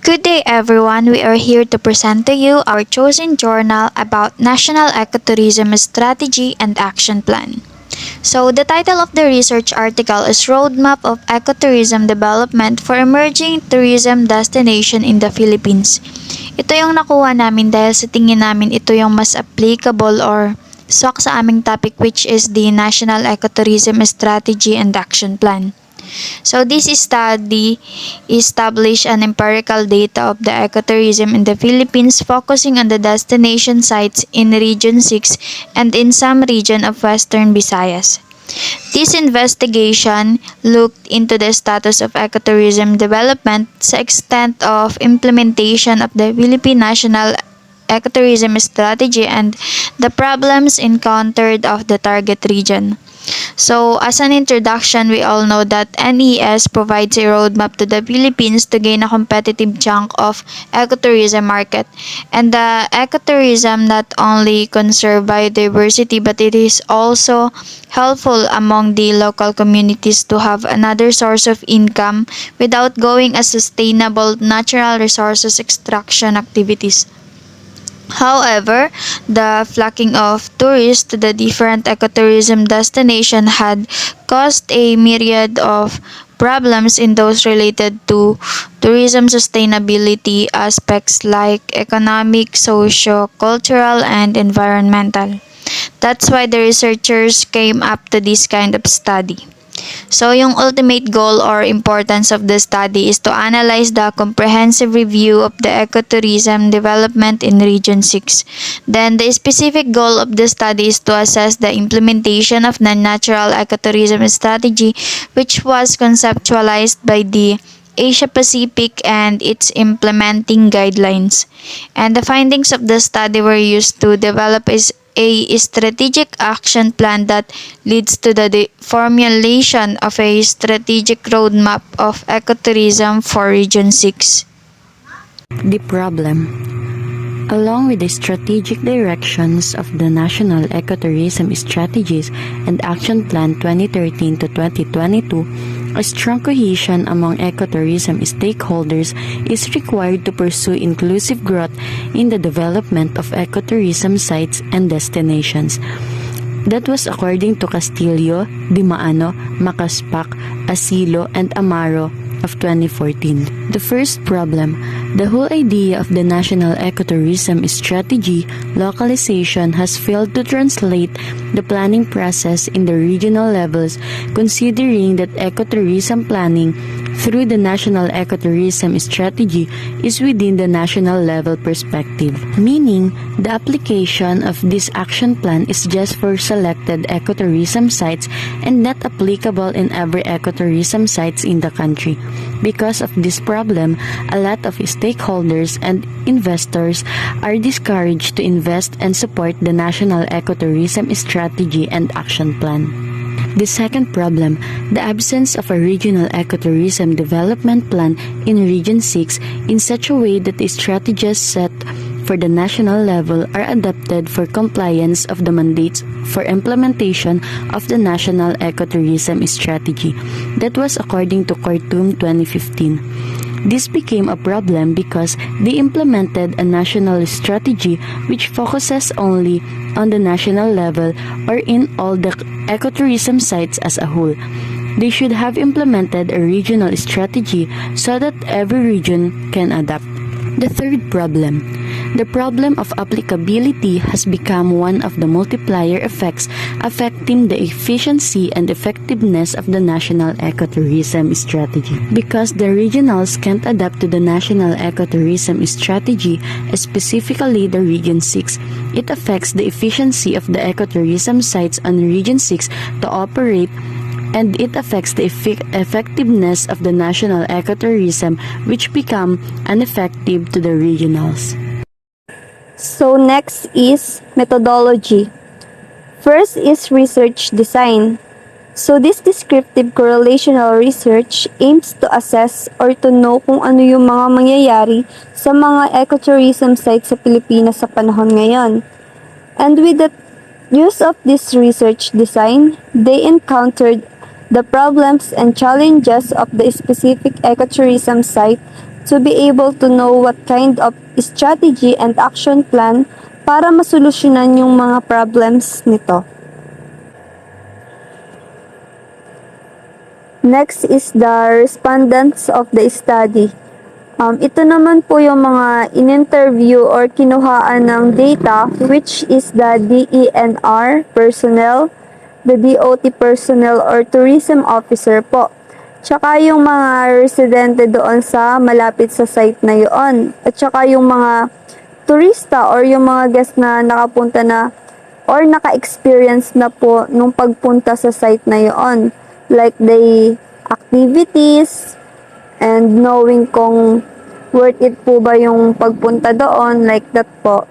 Good day everyone. We are here to present to you our chosen journal about National Ecotourism Strategy and Action Plan. So the title of the research article is Roadmap of Ecotourism Development for Emerging Tourism Destination in the Philippines. Ito yung nakuha namin dahil sa tingin namin ito yung mas applicable or swak sa aming topic, which is the National Ecotourism Strategy and Action Plan. So this study established an empirical data of the ecotourism in the Philippines, focusing on the destination sites in Region 6 and in some region of Western Visayas. This investigation looked into the status of ecotourism development sa extent of implementation of the Philippine National Ecotourism Strategy and the problems encountered of the target region. So, as an introduction, we all know that NES provides a roadmap to the Philippines to gain a competitive chunk of ecotourism market. And the ecotourism not only conserve biodiversity, but it is also helpful among the local communities to have another source of income without going a sustainable natural resources extraction activities. However, the flocking of tourists to the different ecotourism destination had caused a myriad of problems in those related to tourism sustainability aspects like economic, socio-cultural, and environmental. That's why the researchers came up to this kind of study. So, yung ultimate goal or importance of the study is to analyze the comprehensive review of the ecotourism development in Region 6. Then, the specific goal of the study is to assess the implementation of the natural ecotourism strategy, which was conceptualized by the Asia Pacific and its implementing guidelines. And the findings of the study were used to develop a strategic action plan that leads to the formulation of a strategic roadmap of ecotourism for Region 6. The problem. Along with the strategic directions of the National Ecotourism Strategies and Action Plan 2013 to 2022, a strong cohesion among ecotourism stakeholders is required to pursue inclusive growth in the development of ecotourism sites and destinations. That was according to Castillo, Dimaano, Macaspac, Asilo, and Amaro of 2014. The first problem, the whole idea of the National Ecotourism Strategy localization has failed to translate the planning process in the regional levels, considering that ecotourism planning through the National Ecotourism Strategy is within the national level perspective, meaning the application of this action plan is just for selected ecotourism sites and not applicable in every ecotourism sites in the country. Because of this problem, a lot of stakeholders and investors are discouraged to invest and support the National Ecotourism Strategy and Action Plan. The second problem, the absence of a regional ecotourism development plan in Region 6 in such a way that the strategies set for the national level are adapted for compliance of the mandates for implementation of the National Ecotourism Strategy. That was according to Khartoum 2015. This became a problem because they implemented a national strategy which focuses only on the national level or in all the ecotourism sites as a whole. They should have implemented a regional strategy so that every region can adapt. The third problem. The problem of applicability has become one of the multiplier effects affecting the efficiency and effectiveness of the national ecotourism strategy. Because the regionals can't adapt to the national ecotourism strategy, specifically the Region 6, it affects the efficiency of the ecotourism sites on Region 6 to operate, and it affects the effectiveness of the national ecotourism, which become ineffective to the regionals. So next is methodology. First is research design. So this descriptive correlational research aims to assess or to know kung ano yung mga mangyayari sa mga ecotourism sites sa Pilipinas sa panahon ngayon. And with the use of this research design, they encountered the problems and challenges of the specific ecotourism site to be able to know what kind of strategy and action plan para masolusyonan yung mga problems nito. Next is the respondents of the study. Ito naman po yung mga in-interview or kinuhaan ng data, which is the DENR personnel, the DOT personnel or tourism officer po. Tsaka yung mga residente doon sa malapit sa site na yun. At tsaka yung mga turista or yung mga guest na nakapunta na or naka-experience na po nung pagpunta sa site na yun. Like the activities, and knowing kung worth it po ba yung pagpunta doon, like that po.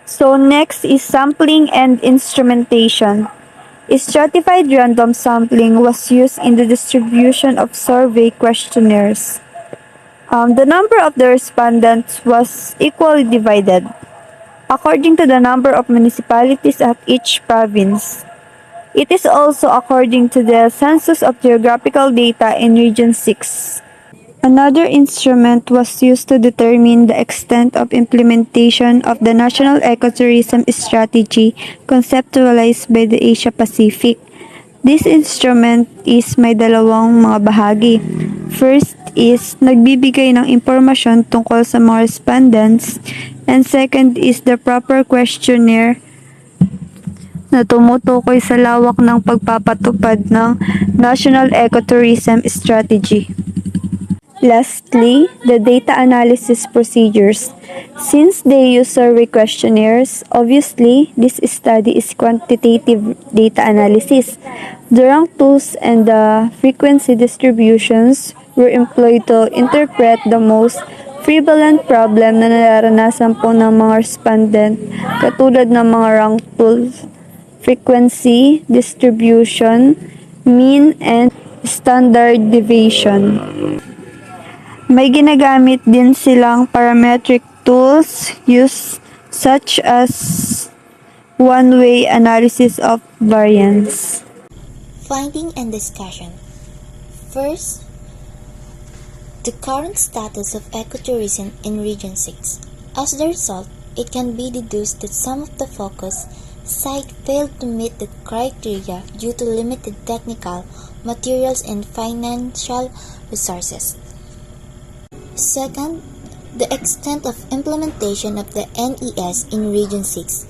So next is sampling and instrumentation. Stratified random sampling was used in the distribution of survey questionnaires. The number of the respondents was equally divided according to the number of municipalities at each province. It is also according to the Census of Geographical Data in Region 6. Another instrument was used to determine the extent of implementation of the National Ecotourism Strategy conceptualized by the Asia Pacific. This instrument is may dalawang mga bahagi. First is nagbibigay ng impormasyon tungkol sa mga respondents, and second is the proper questionnaire na tumutukoy sa lawak ng pagpapatupad ng National Ecotourism Strategy. Lastly, the data analysis procedures. Since they use survey questionnaires, obviously, this study is quantitative data analysis. The rank tools and the frequency distributions were employed to interpret the most prevalent problem na nararanasan po ng mga respondent, katulad ng mga rank tools, frequency distribution, mean, and standard deviation. May ginagamit din silang parametric tools used such as one-way analysis of variance. Finding and discussion. First, the current status of ecotourism in Region 6. As the result, it can be deduced that some of the focus site failed to meet the criteria due to limited technical, materials, and financial resources. Second, the extent of implementation of the NES in Region 6.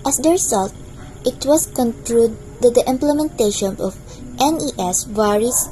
As the result, it was concluded that the implementation of NES varies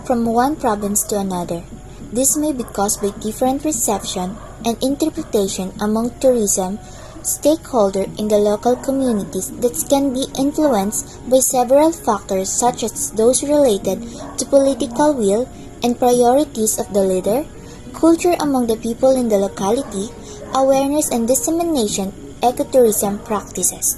from one province to another. This may be caused by different reception and interpretation among tourism stakeholders in the local communities that can be influenced by several factors such as those related to political will and priorities of the leader, culture among the people in the locality, awareness and dissemination ecotourism practices.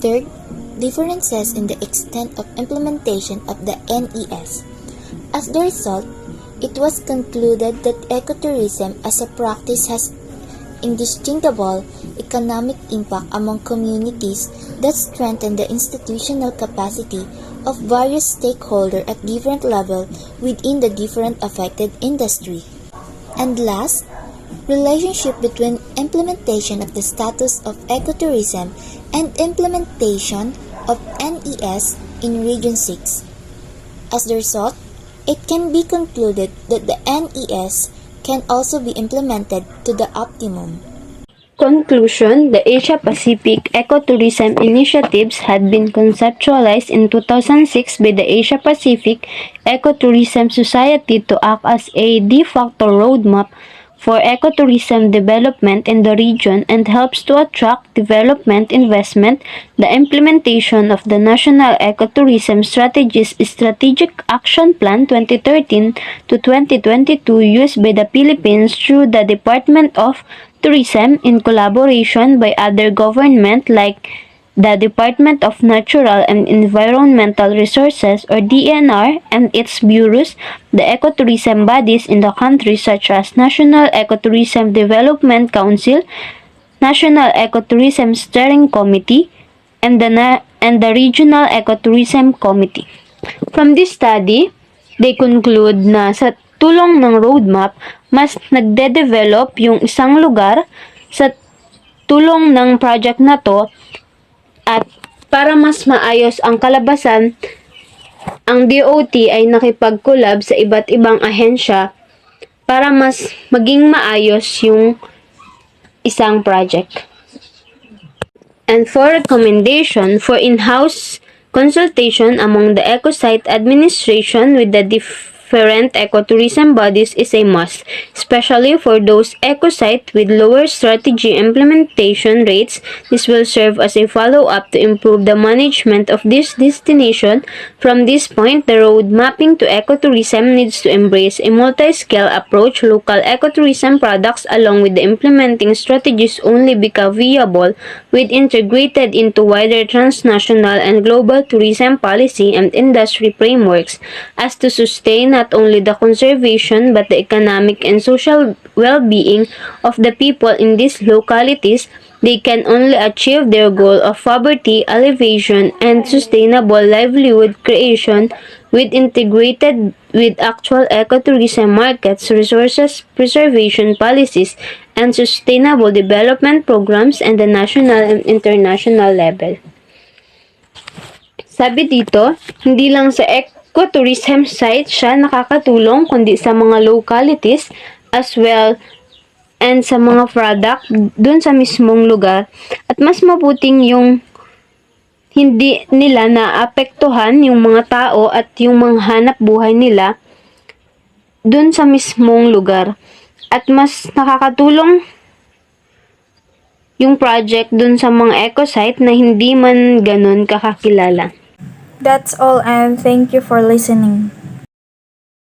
Third, differences in the extent of implementation of the NES. As the result, it was concluded that ecotourism as a practice has indistinguishable economic impact among communities that strengthen the institutional capacity of various stakeholders at different levels within the different affected industry. And last, relationship between implementation of the status of ecotourism and implementation of NES in Region 6. As the result, it can be concluded that the NES can also be implemented to the optimum. Conclusion: the Asia-Pacific ecotourism initiatives had been conceptualized in 2006 by the Asia-Pacific Ecotourism Society to act as a de facto roadmap for ecotourism development in the region and helps to attract development investment. The implementation of the National Ecotourism Strategy's Strategic Action Plan 2013 to 2022 used by the Philippines through the Department of Tourism in collaboration by other government like the Department of Natural and Environmental Resources or DNR and its bureaus, the ecotourism bodies in the country such as National Ecotourism Development Council, National Ecotourism Steering Committee, and the Regional Ecotourism Committee. From this study, they conclude na sa tulong ng roadmap, mas nagde-develop yung isang lugar sa tulong ng project na to at para mas maayos ang kalabasan, ang DOT ay nakipag-collab sa iba't ibang ahensya para mas maging maayos yung isang project. And for recommendation for in-house consultation among the ecosite administration with the different ecotourism bodies is a must, especially for those ecosite with lower strategy implementation rates. This will serve as a follow-up to improve the management of this destination. From this point, the road mapping to ecotourism needs to embrace a multi-scale approach. Local ecotourism products along with the implementing strategies only become viable with integrated into wider transnational and global tourism policy and industry frameworks as to sustain not only the conservation but the economic and social well-being of the people in these localities. They can only achieve their goal of poverty alleviation and sustainable livelihood creation with integrated with actual ecotourism markets, resources preservation policies, and sustainable development programs at the national and international level. Sabi dito, hindi lang sa ecotourism site siya nakakatulong kundi sa mga localities as well and sa mga product dun sa mismong lugar at mas mabuting yung hindi nila naapektuhan yung mga tao at yung mga hanap buhay nila dun sa mismong lugar at mas nakakatulong yung project dun sa mga ecosite na hindi man ganun kakakilala. That's all, and thank you for listening.